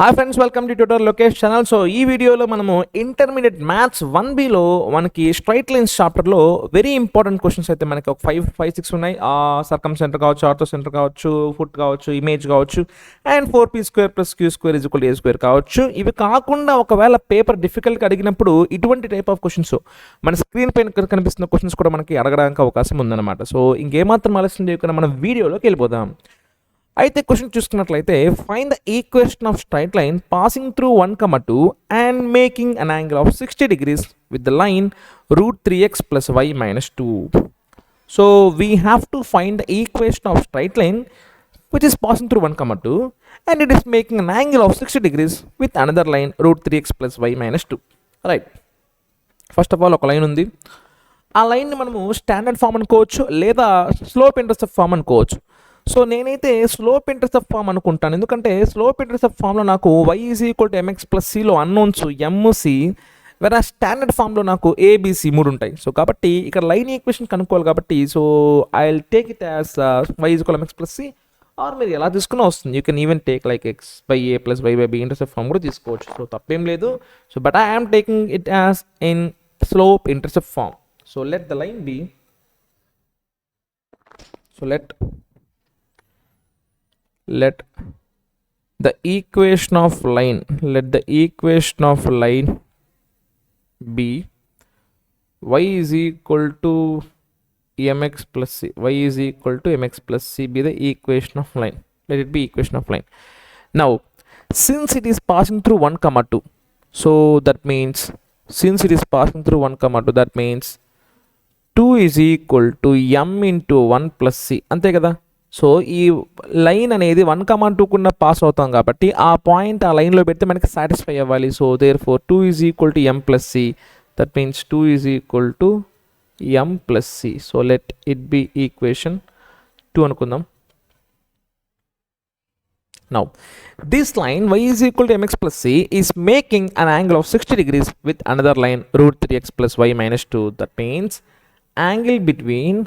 Hi friends, welcome to tutor Lokesh channel. So ఈ వీడియోలో మనము ఇంటర్మీడియట్ మ్యాథ్స్ 1Bలో మనకి స్ట్రైట్ లైన్స్ చాప్టర్లో వెరీ ఇంపార్టెంట్ క్వశ్చన్స్ అయితే మనకి ఒక 5-6 ఉన్నాయి. సర్కమ్ సెంటర్ కావచ్చు, ఆర్థో సెంటర్ కావచ్చు, ఫుట్ కావచ్చు, ఇమేజ్ కావచ్చు, అండ్ 4p² + q² = a² కావచ్చు. ఇవి కాకుండా ఒకవేళ పేపర్ డిఫికల్ట్గా అడిగినప్పుడు ఇటువంటి టైప్ ఆఫ్ క్వశ్చన్స్ మన స్క్రీన్ పైన కనిపిస్తున్న క్వశ్చన్స్ కూడా మనకి అడగడానికి అవకాశం ఉందన్నమాట. సో ఇంకేమాత్రం ఆలస్యం చేయకుండా మనం వీడియోలోకి వెళ్ళిపోదాం. అయితే క్వశ్చన్ చూసుకున్నట్లయితే, find the equation of straight line passing through 1, 2 and making an angle of 60 degrees with the line √3x + y - 2. So we have to find the equation of straight line which is passing through 1, 2 and it is making an angle of 60 degrees with another line √3x + y - 2. Right, first of all ఒక line ఉంది. ఆ లైన్ని మనము standard form అనుకోవచ్చు, లేదా slope intercept form అనుకోవచ్చు. So నేనైతే slope intercept form అనుకుంటాను, ఎందుకంటే స్లోప్ ఇంటర్సెప్ట్ ఫామ్లో నాకు y = mx + cలో అన్నోన్స్ m, c, వేరే స్టాండర్డ్ ఫామ్లో నాకు ABC 3 ఉంటాయి. సో కాబట్టి ఇక్కడ లైన్ ఈక్వేషన్ కనుక్కోవాలి కాబట్టి, so I will take it as y = mx + c, or మీరు ఎలా తీసుకున్నా వస్తుంది. You can even take like x/a + y/b intercept form కూడా తీసుకోవచ్చు. సో తప్పేం లేదు. So but I am taking it as in slope intercept form. So let the line be, so let the equation of line be y = mx + c. y = mx + c be the equation of line. Let it be equation of line. Now since it is passing through 1, 2, so that means since it is passing through 1, 2, that means 2 = m × 1 + c, అంతే కదా. So ఈ line అనేది 1, 2 కున్న pass అవుతాం కాబట్టి ఆ point ఆ లైన్లో పెడితే మనకి సాటిస్ఫై అవ్వాలి. So therefore 2 = m + c, that means 2 = m + c. So let it be equation 2 అనుకుందాం. Now this line y = mx + c is making an angle of 60 degrees with another line √3x + y - 2. That means angle between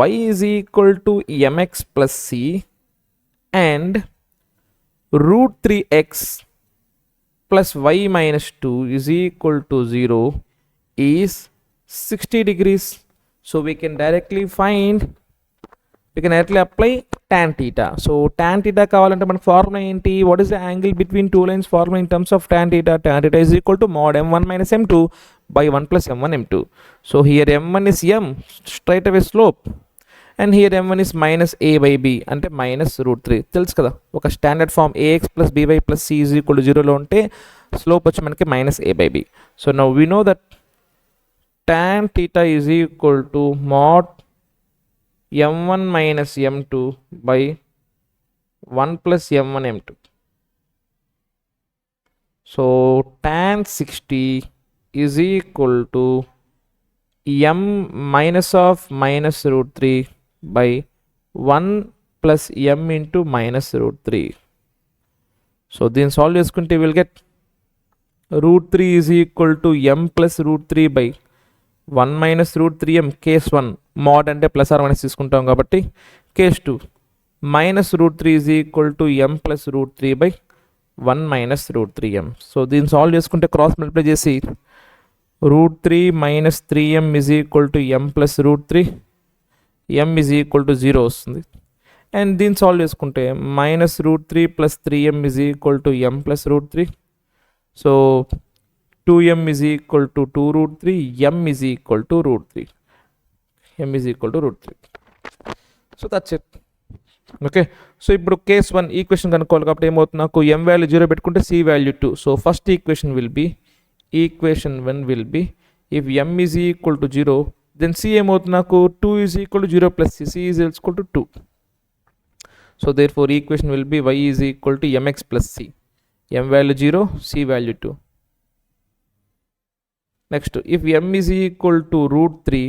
y = mx + c and √3x + y - 2 = 0 is 60 degrees. So we can directly apply tan theta. So tan theta కావాలంటే మన formula ఏంటి? What is the angle between two lines formula in terms of tan theta? Tan theta is equal to mod m1 - m2 by 1 + m1 m2. So here m1 is m, straight away slope, and here m1 is -a/b అంటే -√3. తెలుసు కదా, ఒక standard form ax + by + c = 0లో ఉంటే slope వచ్చి మనకి -a/b. So now we know that tan theta is equal to mod m1 - m2 by 1 + m1 m2. So tan 60 is equal to m -√3 by 1 + m × -√3. So దీన్ని solve చేసుకుంటే will get √3 is equal to m + √3 by 1 - √3m. Case 1 mode అంటే +r- తీసుకుంటాం కాబట్టి case 2 -√3 is equal to m + √3 by 1 - √3m. So దీన్ని solve చేసుకుంటే cross multiply చేసి √3 - 3m is equal to m + √3, m is equal to 0 వస్తుంది. And దీన్ని solve చేసుకుంటే -√3 + 3m is equal to m + √3. So 2m is equal to 2√3, m is equal to √3. So that's it. Okay, so ఇప్పుడు case 1 equation కనుక్కోవాలి కాబట్టి ఏమవుతుంది, నాకు m value 0 పెట్టుకుంటే c value 2. So first equation 1 will be if m is equal to 0, then c ఏమవుతుంది, నాకు 2 is equal to 0 + c, c is equal to 2. So therefore equation will be y is equal to mx + c, m value 0, c value 2. Next, if m is equal to √3,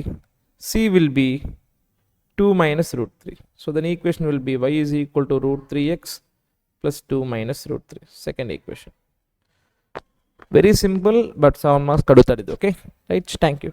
c will be 2 - √3. So then equation will be y is equal to √3x + 2 - √3. Second equation. Very simple, but 7 marks kadutadi. Okay, right? Thank you.